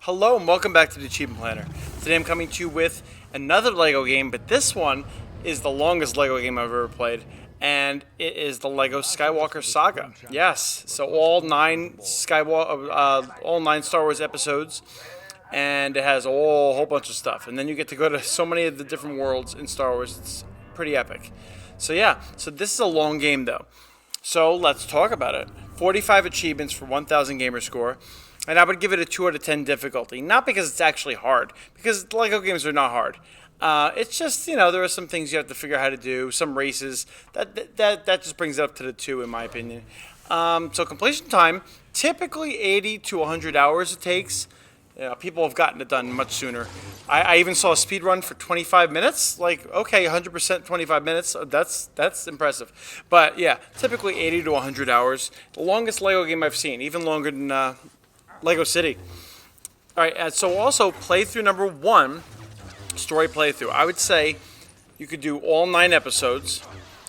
Hello and welcome back to the Achievement Planner. Today I'm coming to you with another LEGO game, but this one is the longest LEGO game I've ever played, and it is the LEGO Skywalker Saga. Yes, so all nine Star Wars episodes, and it has a whole bunch of stuff. And then you get to go to so many of the different worlds in Star Wars. It's pretty epic. So yeah, so this is a long game though. So let's talk about it. 45 achievements for 1,000 gamer score. And I would give it a 2 out of 10 difficulty. Not because it's actually hard, because LEGO games are not hard. It's just, there are some things you have to figure out how to do, some races. That just brings it up to the 2, in my opinion. So completion time, typically 80 to 100 hours it takes. People have gotten it done much sooner. I even saw a speed run for 25 minutes. Like, okay, 100% 25 minutes. That's impressive. But yeah, typically 80 to 100 hours. The longest LEGO game I've seen, even longer than Lego City. All right, so also playthrough number 1, story playthrough. I would say you could do all 9 episodes,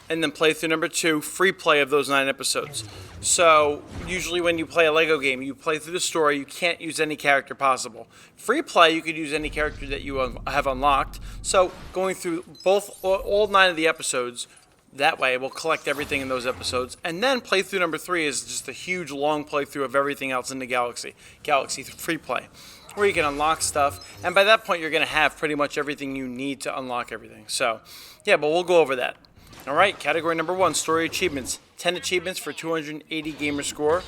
and then playthrough number 2, free play of those 9 episodes. So usually when you play a LEGO game, you play through the story. You can't use any character possible. Free play, you could use any character that you have unlocked. So going through all 9 of the episodes. That way, we'll collect everything in those episodes. And then playthrough number 3 is just a huge, long playthrough of everything else in the Galaxy free play, where you can unlock stuff. And by that point, you're going to have pretty much everything you need to unlock everything. So, yeah, but we'll go over that. All right, category number 1, story achievements. 10 achievements for 280 gamer score.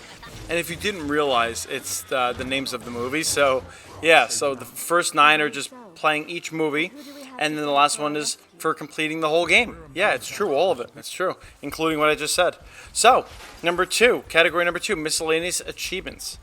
And if you didn't realize, it's the names of the movies. So, yeah, so the first 9 are just playing each movie. And then the last one is for completing the whole game. Yeah, it's true, all of it. It's true, including what I just said. So, category number 2, miscellaneous achievements.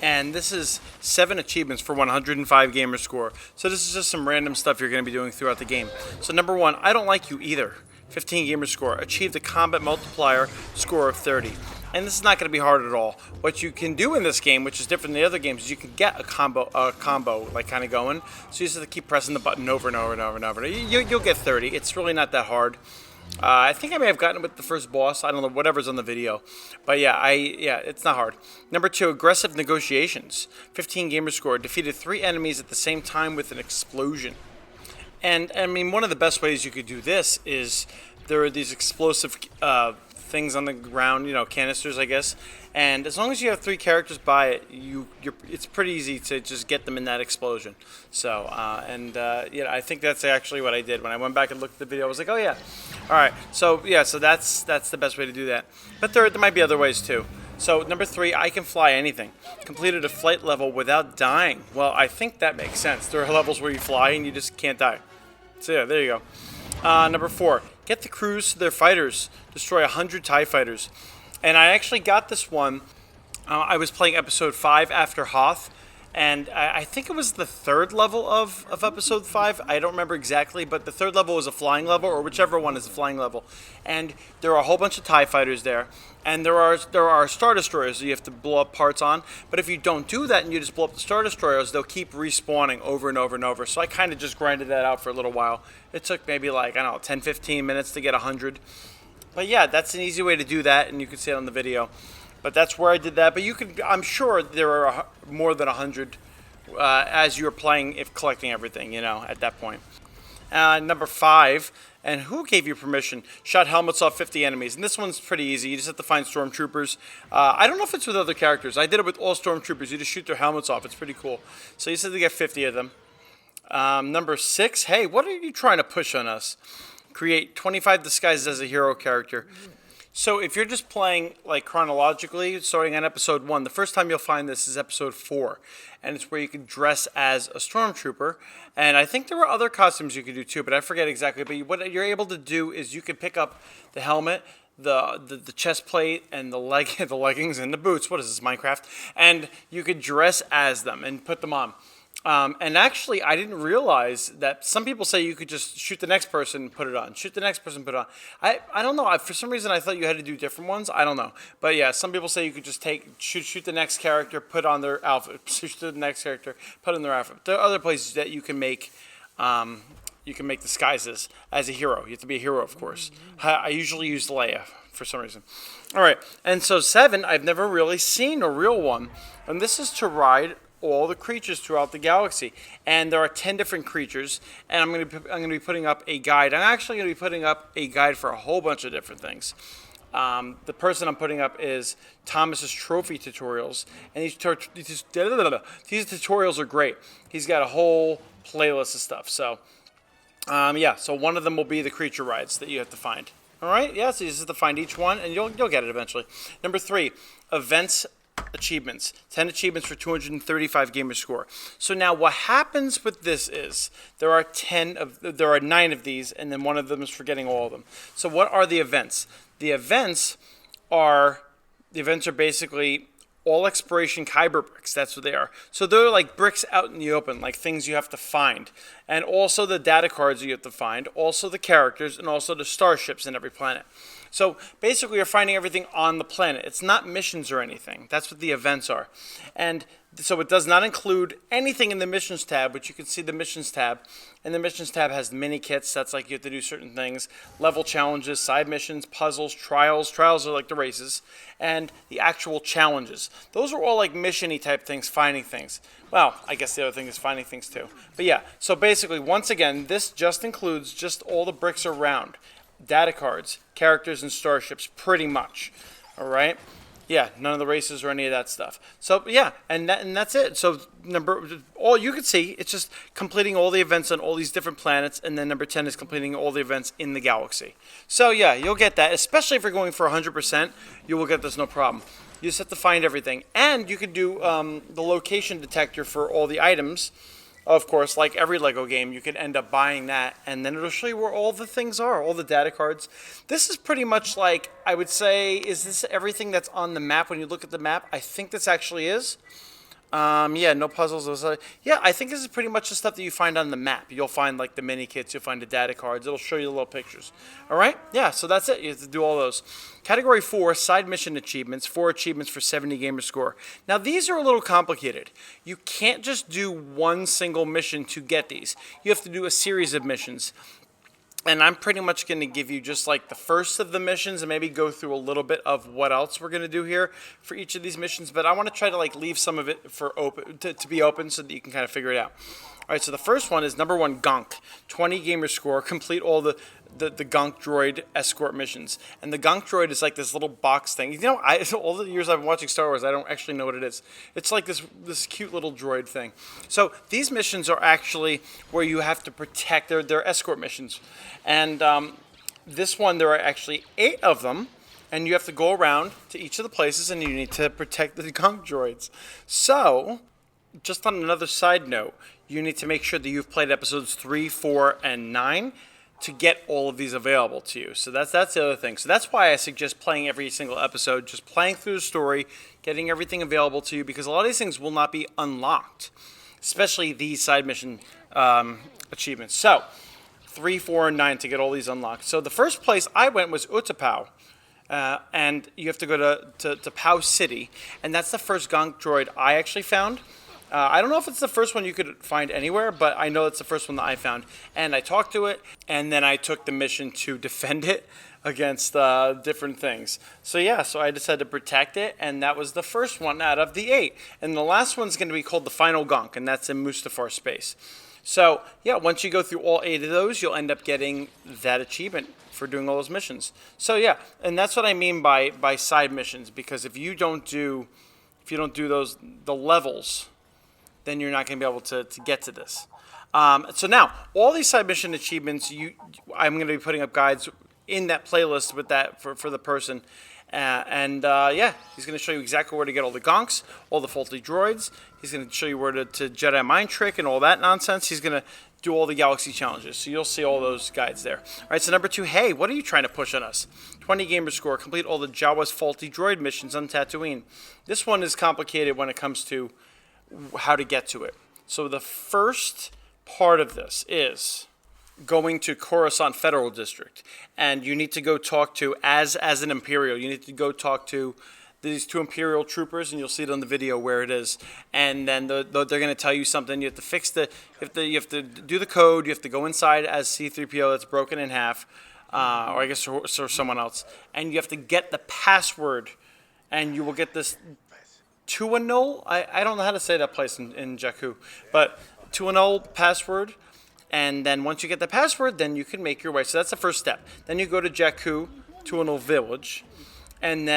And this is 7 achievements for 105 gamer score. So this is just some random stuff you're going to be doing throughout the game. So number 1, I don't like you either. 15 gamer score. Achieve the combat multiplier score of 30. And this is not going to be hard at all. What you can do in this game, which is different than the other games, is you can get a combo like kind of going. So you just have to keep pressing the button over and over and over and over. You'll get 30. It's really not that hard. I think I may have gotten it with the first boss. I don't know, whatever's on the video. But yeah, it's not hard. Number 2, aggressive negotiations. 15 gamer score. Defeated 3 enemies at the same time with an explosion. And I mean, one of the best ways you could do this is there are these explosive things on the ground, canisters, I guess. And as long as you have 3 characters by it, it's pretty easy to just get them in that explosion. So, I think that's actually what I did. When I went back and looked at the video, I was like, oh yeah. All right, so yeah, so that's the best way to do that. But there might be other ways too. So number 3, I can fly anything. Completed a flight level without dying. Well, I think that makes sense. There are levels where you fly and you just can't die. So yeah, there you go. Number 4, get the crews to their fighters. Destroy 100 TIE fighters. And I actually got this one. I was playing episode 5 after Hoth. And I think it was the 3rd level of episode 5. I don't remember exactly, but the 3rd level was a flying level, or whichever one is a flying level. And there are a whole bunch of TIE fighters there. And there are Star Destroyers that you have to blow up parts on. But if you don't do that and you just blow up the Star Destroyers, they'll keep respawning over and over and over. So I kind of just grinded that out for a little while. It took maybe 10, 15 minutes to get 100. But yeah, that's an easy way to do that, and you can see it on the video. But that's where I did that. But I'm sure there are more than 100 as you're playing, if collecting everything, at that point. Number 5, and who gave you permission? Shot helmets off 50 enemies. And this one's pretty easy. You just have to find Stormtroopers. I don't know if it's with other characters. I did it with all Stormtroopers. You just shoot their helmets off. It's pretty cool. So you just have to get 50 of them. Number 6, hey, what are you trying to push on us? Create 25 disguises as a hero character. So if you're just playing chronologically, starting on episode 1, the first time you'll find this is episode 4. And it's where you can dress as a Stormtrooper. And I think there were other costumes you could do too, but I forget exactly. But what you're able to do is you can pick up the helmet, the chest plate, and the leggings and the boots. What is this, Minecraft? And you could dress as them and put them on. And actually, I didn't realize that some people say you could just shoot the next person and put it on. Shoot the next person, put it on. I don't know. For some reason, I thought you had to do different ones. I don't know. But yeah, some people say you could just shoot the next character, put on their outfit. Shoot the next character, put on their outfit. There are other places that you can make disguises as a hero. You have to be a hero, of course. I usually use Leia for some reason. All right, and so 7, I've never really seen a real one. And this is to ride all the creatures throughout the galaxy. And there are 10 different creatures, and I'm going to be putting up a guide. I'm actually going to be putting up a guide for a whole bunch of different things. The person I'm putting up is Thomas's Trophy Tutorials, and these tutorials are great. He's got a whole playlist of stuff. So, yeah, so one of them will be the creature rides that you have to find. All right, yeah, so you just have to find each one, and you'll get it eventually. Number 3, events achievements. 10 achievements for 235 gamer score. So now what happens with this is there are 9 of these, and then one of them is for getting all of them. So what are the events? The events are basically all exploration kyber bricks. That's what they are. So they're like bricks out in the open, like things you have to find. And also the data cards you have to find, also the characters, and also the starships in every planet. So basically you're finding everything on the planet. It's not missions or anything. That's what the events are. And so it does not include anything in the missions tab, but you can see the missions tab. And the missions tab has mini kits. That's like you have to do certain things. Level challenges, side missions, puzzles, trials. Trials are like the races. And the actual challenges. Those are all like mission-y type things, finding things. Well, I guess the other thing is finding things too. But yeah, so basically, once again, this just includes just all the bricks around. Data cards, characters, and starships, pretty much. All right? Yeah, none of the races or any of that stuff. So yeah, and that's it. So all you can see, it's just completing all the events on all these different planets, and then number 10 is completing all the events in the galaxy. So yeah, you'll get that, especially if you're going for 100%, you will get this no problem. You just have to find everything, and you can do the location detector for all the items. Of course, like every Lego game, you can end up buying that, and then it'll show you where all the things are, all the data cards. This is pretty much like, I would say, is this everything that's on the map when you look at the map? I think this actually is. Yeah, no puzzles. Yeah, I think this is pretty much the stuff that you find on the map. You'll find like the mini kits, you'll find the data cards. It'll show you the little pictures. All right? Yeah, so that's it. You have to do all those. Category 4, side mission achievements. 4 achievements for 70 gamer score. Now, these are a little complicated. You can't just do one single mission to get these. You have to do a series of missions. And I'm pretty much going to give you just like the first of the missions and maybe go through a little bit of what else we're going to do here for each of these missions. But I want to try to like leave some of it for open to be open so that you can kind of figure it out. All right, so the first one is number 1, Gonk. 20 gamer score. Complete all the Gonk droid escort missions. And the Gonk droid is like this little box thing. You know, all the years I've been watching Star Wars, I don't actually know what it is. It's like this cute little droid thing. So these missions are actually where you have to protect. They're escort missions. And this one, there are actually 8 of them. And you have to go around to each of the places and you need to protect the Gonk droids. So, just on another side note, you need to make sure that you've played episodes 3, 4, and 9 to get all of these available to you. So that's the other thing. So that's why I suggest playing every single episode, just playing through the story, getting everything available to you, because a lot of these things will not be unlocked, especially these side mission achievements. So 3, 4, and 9 to get all these unlocked. So the first place I went was Utapau. And you have to go to Pau City, and that's the first Gonk droid I actually found. I don't know if it's the first one you could find anywhere, but I know it's the first one that I found. And I talked to it, and then I took the mission to defend it against different things. So yeah, so I decided to protect it, and that was the first one out of the 8. And the last one's going to be called the Final Gonk, and that's in Mustafar space. So yeah, once you go through all 8 of those, you'll end up getting that achievement for doing all those missions. So yeah, and that's what I mean by side missions, because if you don't do the levels, then you're not going to be able to get to this. So now, all these side mission achievements, I'm going to be putting up guides in that playlist with that for the person. Yeah, he's going to show you exactly where to get all the Gonks, all the faulty droids. He's going to show you where to Jedi Mind Trick and all that nonsense. He's going to do all the Galaxy challenges. So you'll see all those guides there. All right, so number 2, hey, what are you trying to push on us? 20 gamer score. Complete all the Jawa's faulty droid missions on Tatooine. This one is complicated when it comes to how to get to it. So the first part of this is going to Coruscant Federal District, and you need to go talk to, as an Imperial, you need to go talk to these 2 Imperial troopers, and you'll see it on the video where it is. And then they're going to tell you something. You have to fix you have to do the code. You have to go inside as C-3PO that's broken in half, or I guess or someone else, and you have to get the password, and you will get this Tuanul. I don't know how to say that place in Jakku, but Tuanul password. And then once you get the password, then you can make your way. So that's the first step. Then you go to Jakku, Tuanul village. And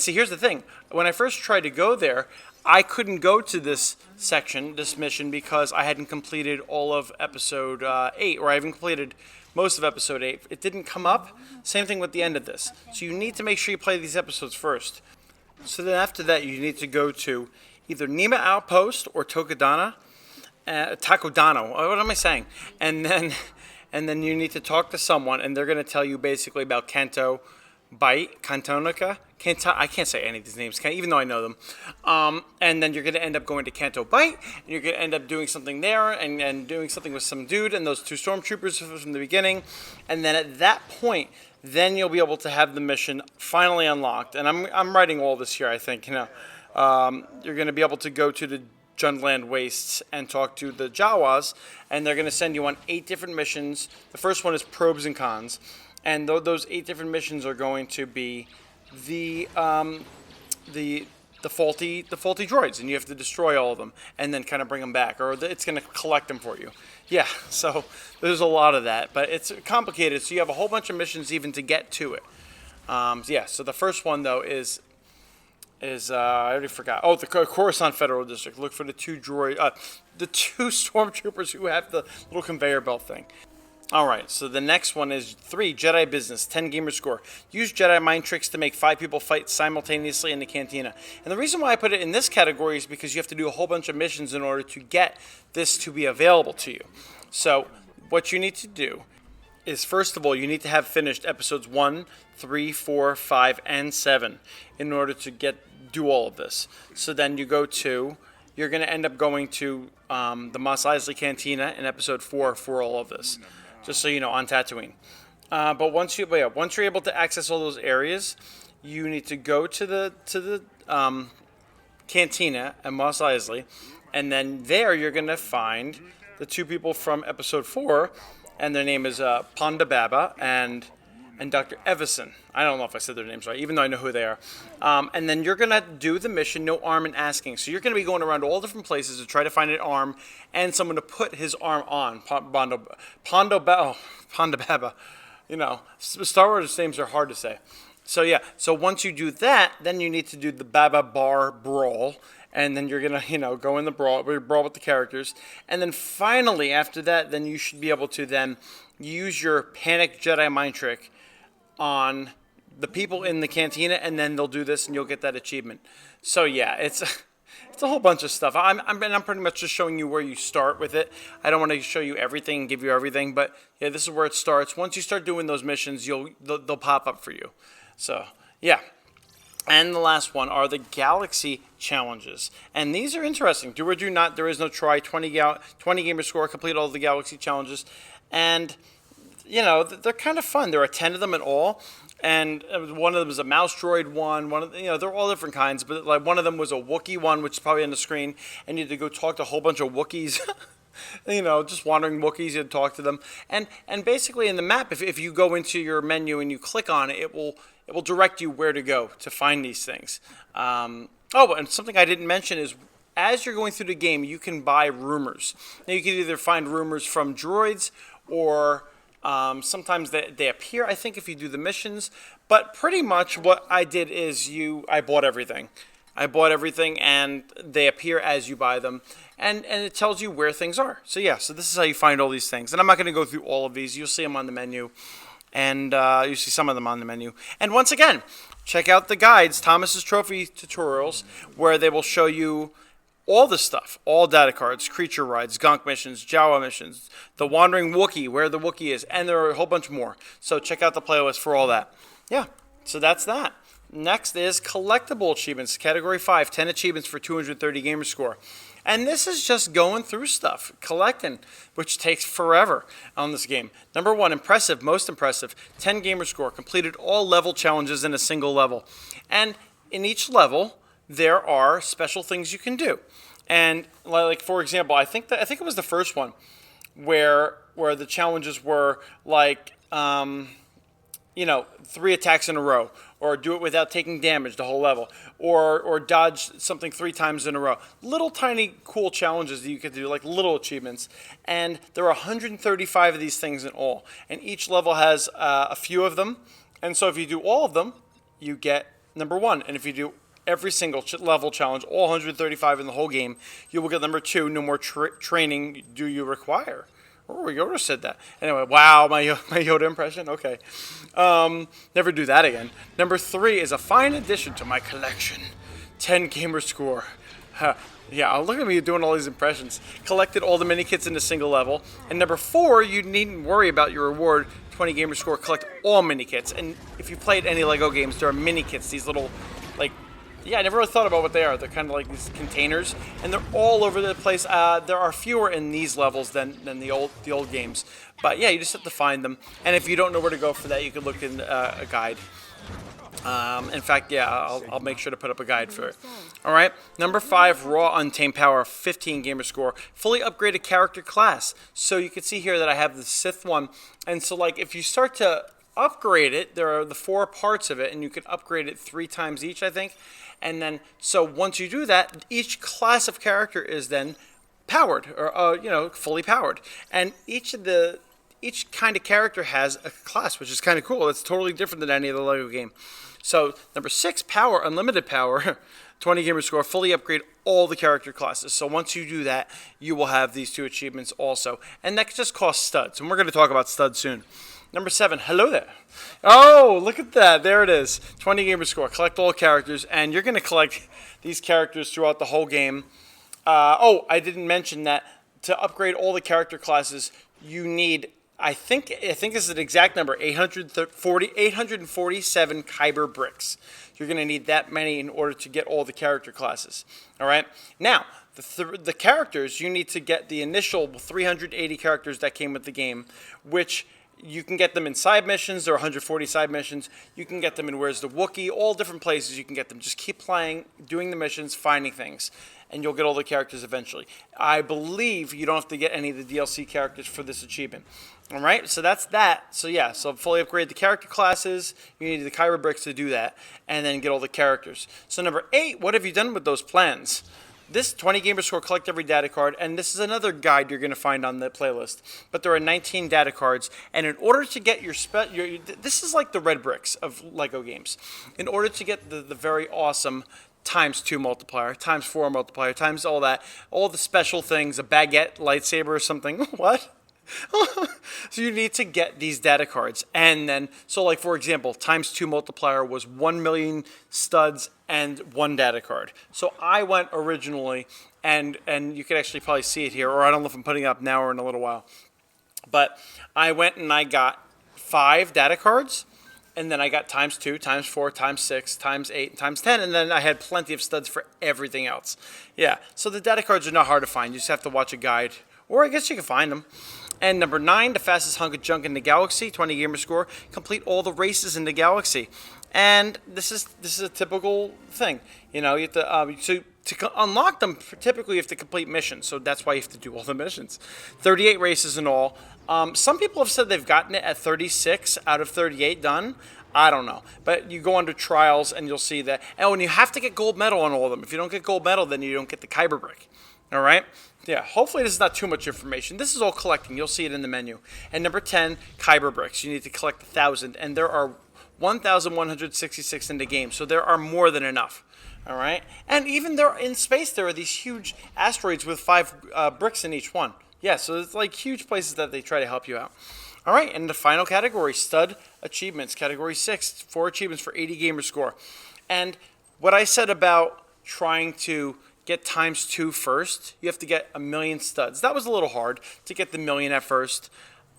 see, here's the thing. When I first tried to go there, I couldn't go to this section, this mission, because I hadn't completed all of episode 8, or I haven't completed most of episode 8. It didn't come up. Same thing with the end of this. So you need to make sure you play these episodes first. So then after that, you need to go to either Nima Outpost or Takodana. Takodano. What am I saying? And then you need to talk to someone, and they're going to tell you basically about Kanto Bite, Kantonica. I can't say any of these names, even though I know them. And then you're going to end up going to Kanto Bite, and you're going to end up doing something there, and doing something with some dude and those 2 stormtroopers from the beginning. And then at that point, then you'll be able to have the mission finally unlocked. And I'm writing all this here, I think. You're going to be able to go to the Jundland Wastes and talk to the Jawas, and they're going to send you on 8 different missions. The first one is probes and cons, and those 8 different missions are going to be the faulty droids, and you have to destroy all of them and then kind of bring them back, or it's going to collect them for you. Yeah, so there's a lot of that, but it's complicated. So you have a whole bunch of missions even to get to it. So the first one though is I already forgot. Oh, the Coruscant Federal District. Look for the 2 stormtroopers who have the little conveyor belt thing. All right, so the next one is 3, Jedi Business, 10 gamer score. Use Jedi mind tricks to make 5 people fight simultaneously in the cantina. And the reason why I put it in this category is because you have to do a whole bunch of missions in order to get this to be available to you. So what you need to do is, first of all, you need to have finished episodes 1, 3, 4, 5, and 7 in order to do all of this. So then you're going to end up going to the Mos Eisley Cantina in episode 4 for all of this, just so you know, on Tatooine. But once you're able to access all those areas, you need to go to the Cantina at Mos Eisley, and then there you're going to find the 2 people from episode 4, and their name is Ponda Baba and Dr. Evison. I don't know if I said their names right, even though I know who they are. And then you're going to do the mission, no arm and asking. So you're going to be going around all different places to try to find an arm and someone to put his arm on. Ponda Baba. Star Wars names are hard to say. So once you do that, then you need to do the Baba Bar Brawl. And then you're going to, go in the brawl with the characters. And then finally, after that, then you should be able to then use your Panic Jedi mind trick on the people in the cantina, and then they'll do this, and you'll get that achievement. So yeah, it's a whole bunch of stuff. I'm pretty much just showing you where you start with it. I don't want to show you everything and give you everything, but yeah, this is where it starts. Once you start doing those missions, they'll pop up for you. So yeah. And the last one are the Galaxy Challenges. And these are interesting. Do or do not, there is no try. 20 gamer score, complete all the Galaxy Challenges. And, they're kind of fun. There are 10 of them in all. And one of them is a mouse droid one. They're all different kinds. But like one of them was a Wookiee one, which is probably on the screen. And you had to go talk to a whole bunch of Wookiees. Just wandering Wookiees, you talk to them. And basically in the map, if you go into your menu and you click on it, it will direct you where to go to find these things. And something I didn't mention is, as you're going through the game, you can buy rumors. Now, you can either find rumors from droids, or sometimes they appear, I think, if you do the missions. But pretty much what I did is I bought everything. And they appear as you buy them. And it tells you where things are. So this is how you find all these things. And I'm not going to go through all of these. You'll see them on the menu. And you see some of them on the menu. And once again, check out the guides, Thomas's Trophy Tutorials, where they will show you all the stuff, all data cards, creature rides, gunk missions, Jawa missions, the Wandering Wookiee, where the Wookiee is, and there are a whole bunch more. So check out the playlist for all that. Yeah, so that's that. Next is Collectible Achievements, Category 5, 10 achievements for 230 gamer score. And this is just going through stuff, collecting, which takes forever on this game. Number 1, impressive, most impressive, 10 gamer score, completed all level challenges in a single level. And in each level, there are special things you can do. And like, for example, I think it was the first one where the challenges were like, you know, 3 attacks in a row, or do it without taking damage the whole level, or dodge something 3 times in a row. Little tiny cool challenges that you could do, like little achievements. And there are 135 of these things in all, and each level has a few of them. And so if you do all of them, you get number 1. And if you do every single level challenge, all 135 in the whole game, you will get number 2. No more training do you require. Oh, Yoda said that. Anyway, wow, my Yoda impression? Okay. Never do that again. Number 3 is a fine addition to my collection. 10 gamer score. Yeah, look at me doing all these impressions. Collected all the mini kits in a single level. And number 4, you needn't worry about your reward. 20 gamer score, collect all mini kits. And if you played any Lego games, there are mini kits, these little, like, yeah, I never really thought about what they are. They're kind of like these containers, and they're all over the place. There are fewer in these levels than the old games, but yeah, you just have to find them. And if you don't know where to go for that, you could look in a guide. In fact, yeah, I'll make sure to put up a guide for it. All right, number 5, Raw Untamed Power, 15 gamer score, fully upgraded character class. So you can see here that I have the Sith one, and so like if you start to upgrade it, there are the 4 parts of it, and you can upgrade it 3 times each, I think. And then, so once you do that, each class of character is then powered, or you know, fully powered. And each kind of character has a class, which is kind of cool. It's totally different than any other Lego game. So number 6, Power, Unlimited Power, 20 gamer score, fully upgrade all the character classes. So once you do that, you will have these 2 achievements also, and that just costs studs. And we're going to talk about studs soon. Number 7, hello there. Oh, look at that. There it is. 20 gamer score. Collect all characters, and you're going to collect these characters throughout the whole game. Oh, I didn't mention that to upgrade all the character classes, you need, I think this is an exact number, 847 Kyber bricks. You're going to need that many in order to get all the character classes. All right? Now, the characters, you need to get the initial 380 characters that came with the game, which you can get them in side missions. There are 140 side missions. You can get them in Where's the Wookiee, all different places you can get them. Just keep playing, doing the missions, finding things, and you'll get all the characters eventually. I believe you don't have to get any of the DLC characters for this achievement. All right, so that's that. So yeah, so fully upgrade the character classes. You need the Kyber bricks to do that, and then get all the characters. So number 8, what have you done with those plans? This 20 gamer score, collect every data card, and this is another guide you're going to find on the playlist. But there are 19 data cards, and in order to get your this is like the red bricks of Lego games. In order to get the very awesome ×2 multiplier, ×4 multiplier, times all that, all the special things, a baguette, lightsaber or something. What? So you need to get these data cards, and then, so like for example, ×2 multiplier was 1 million studs and 1 data card. So I went originally, and you can actually probably see it here, or I don't know if I'm putting it up now or in a little while, but I went and I got 5 data cards, and then I got ×2, ×4, ×6, ×8, ×10, and then I had plenty of studs for everything else. Yeah, so the data cards are not hard to find. You just have to watch a guide, or I guess you can find them. And number 9, the fastest hunk of junk in the galaxy, 20 gamer score, complete all the races in the galaxy. And this is a typical thing. You know, you have to unlock them, typically you have to complete missions, so that's why you have to do all the missions. 38 races in all. Some people have said they've gotten it at 36 out of 38 done. I don't know. But you go under trials and you'll see that. And you have to get gold medal on all of them. If you don't get gold medal, then you don't get the Kyber brick. All right? Yeah, hopefully this is not too much information. This is all collecting. You'll see it in the menu. And number 10, Kyber bricks. You need to collect 1,000. And there are 1,166 in the game, so there are more than enough. All right? And even there in space, there are these huge asteroids with 5 bricks in each one. Yeah, so it's like huge places that they try to help you out. All right, and the final category, Stud Achievements, Category 6, 4 achievements for 80 gamer score. And what I said about trying to get ×2 first, you have to get 1 million studs. That was a little hard to get the million at first,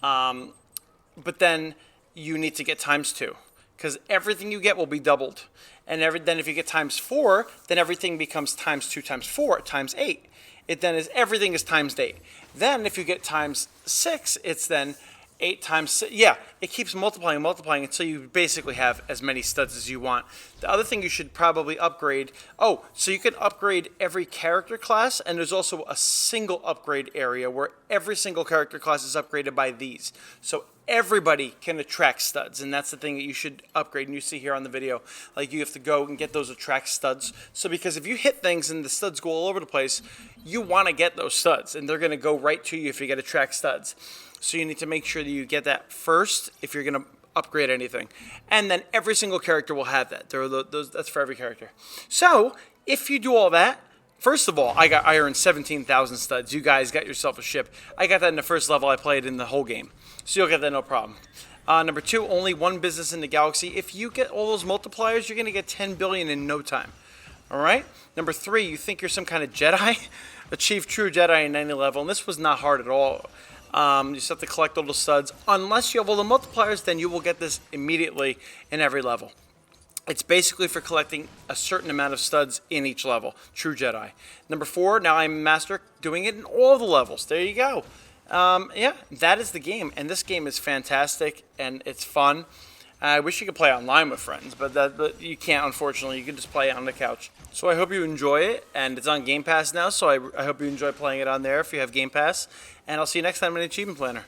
but then you need to get ×2, because everything you get will be doubled. And then if you get ×4, then everything becomes ×2, ×4, ×8. Everything is ×8. Then if you get ×6, it's then 8 times 6. Yeah, it keeps multiplying until you basically have as many studs as you want. The other thing you should probably upgrade, so you can upgrade every character class, and there's also a single upgrade area where every single character class is upgraded by these. So everybody can attract studs, and that's the thing that you should upgrade. And you see here on the video, like you have to go and get those attract studs. So because if you hit things and the studs go all over the place, you want to get those studs, and they're going to go right to you if you get attract studs. So you need to make sure that you get that first if you're going to upgrade anything. And then every single character will have that. That's for every character. So if you do all that, first of all, I earned 17,000 studs. You guys got yourself a ship. I got that in the first level I played in the whole game. So you'll get that no problem. Number 2, only one business in the galaxy. If you get all those multipliers, you're going to get 10 billion in no time. All right? Number 3, you think you're some kind of Jedi? Achieve true Jedi in 90 level. And this was not hard at all. You just have to collect all the studs. Unless you have all the multipliers, then you will get this immediately in every level. It's basically for collecting a certain amount of studs in each level. True Jedi. Number 4, now I'm master doing it in all the levels. There you go. Yeah, that is the game. And this game is fantastic, and it's fun. I wish you could play online with friends, but you can't, unfortunately. You can just play it on the couch. So I hope you enjoy it, and it's on Game Pass now, so I hope you enjoy playing it on there if you have Game Pass. And I'll see you next time in Achievement Planner.